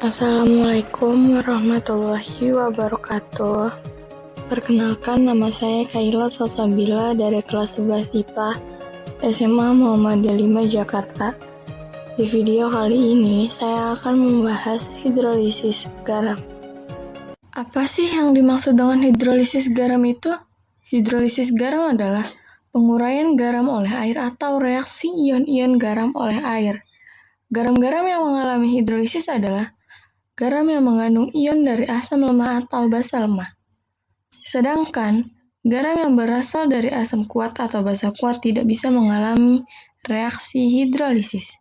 Assalamualaikum warahmatullahi wabarakatuh. Perkenalkan, nama saya Kaila Salsabila dari kelas 11 IPA SMA Muhammadiyah 5 Jakarta. Di video kali ini, saya akan membahas hidrolisis garam. Apa sih yang dimaksud dengan hidrolisis garam itu? Hidrolisis garam adalah penguraian garam oleh air atau reaksi ion-ion garam oleh air. Garam-garam yang mengalami hidrolisis adalah garam yang mengandung ion dari asam lemah atau basa lemah. Sedangkan garam yang berasal dari asam kuat atau basa kuat tidak bisa mengalami reaksi hidrolisis.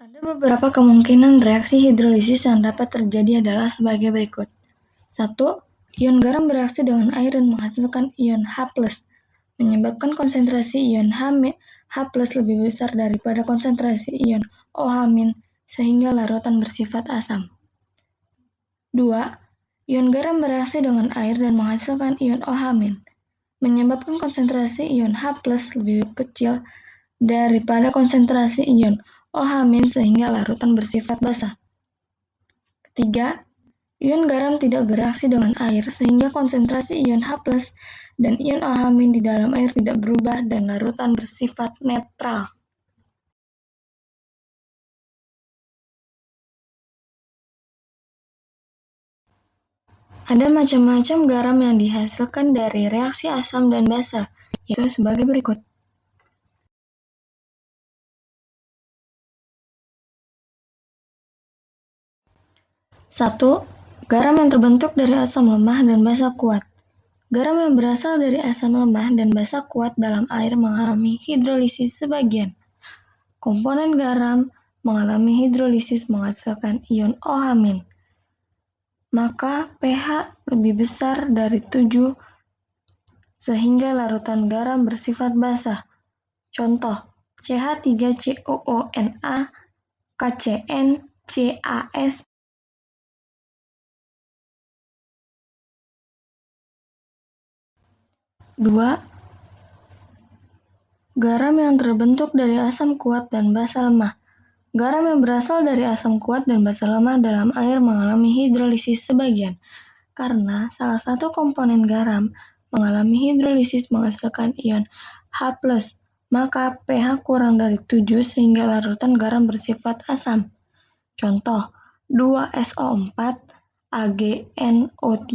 Ada beberapa kemungkinan reaksi hidrolisis yang dapat terjadi adalah sebagai berikut. 1. Ion garam bereaksi dengan air dan menghasilkan ion H+, menyebabkan konsentrasi ion H+ lebih besar daripada konsentrasi ion OH- sehingga larutan bersifat asam. 2. Ion garam bereaksi dengan air dan menghasilkan ion OH-, menyebabkan konsentrasi ion H+ lebih kecil daripada konsentrasi ion OH- sehingga larutan bersifat basa. 3. Ion garam tidak bereaksi dengan air sehingga konsentrasi ion H+ dan ion OH- di dalam air tidak berubah dan larutan bersifat netral. Ada macam-macam garam yang dihasilkan dari reaksi asam dan basa, yaitu sebagai berikut. 1. Garam yang terbentuk dari asam lemah dan basa kuat. Garam yang berasal dari asam lemah dan basa kuat dalam air mengalami hidrolisis sebagian. Komponen garam mengalami hidrolisis menghasilkan ion OH-, maka pH lebih besar dari 7 sehingga larutan garam bersifat basah. Contoh, CH3COONA, KCN, CAS. 2. Garam yang terbentuk dari asam kuat dan basa lemah. Garam yang berasal dari asam kuat dan basa lemah dalam air mengalami hidrolisis sebagian, karena salah satu komponen garam mengalami hidrolisis menghasilkan ion H+, maka pH kurang dari 7 sehingga larutan garam bersifat asam. Contoh, 2SO4, AgNO3,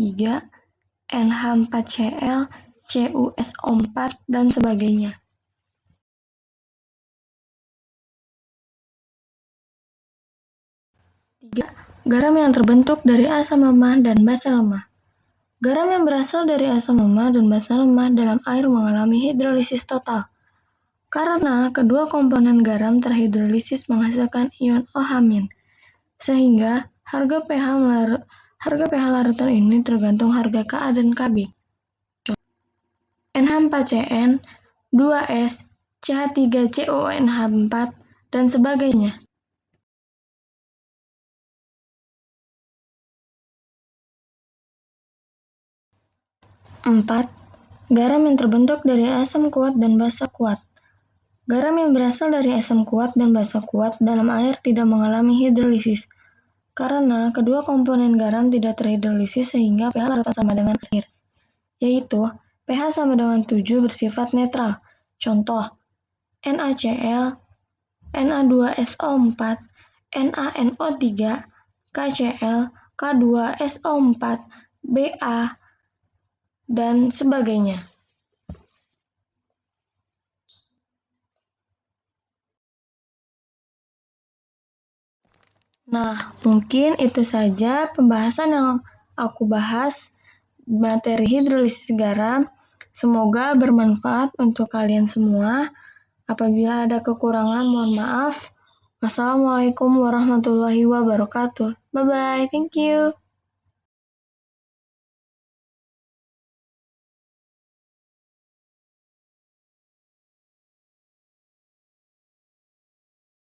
NH4Cl, CuSO4, dan sebagainya. 3. Garam yang terbentuk dari asam lemah dan basa lemah. Garam yang berasal dari asam lemah dan basa lemah dalam air mengalami hidrolisis total, karena kedua komponen garam terhidrolisis menghasilkan ion OH-, sehingga harga pH larutan ini tergantung harga Ka dan Kb. NH4Cn, 2S, CH3CONH4, dan sebagainya. 4. Garam yang terbentuk dari asam kuat dan basa kuat. Garam yang berasal dari asam kuat dan basa kuat dalam air tidak mengalami hidrolisis, karena kedua komponen garam tidak terhidrolisis sehingga pH larutan sama dengan air, yaitu pH sama dengan 7 bersifat netral. Contoh, NaCl, Na2SO4, NaNO3, KCl, K2SO4, Ba, dan sebagainya. Nah, mungkin itu saja pembahasan yang aku bahas materi hidrolisis garam. Semoga bermanfaat untuk kalian semua. Apabila ada kekurangan, mohon maaf. Wassalamualaikum warahmatullahi wabarakatuh. Bye-bye. Thank you.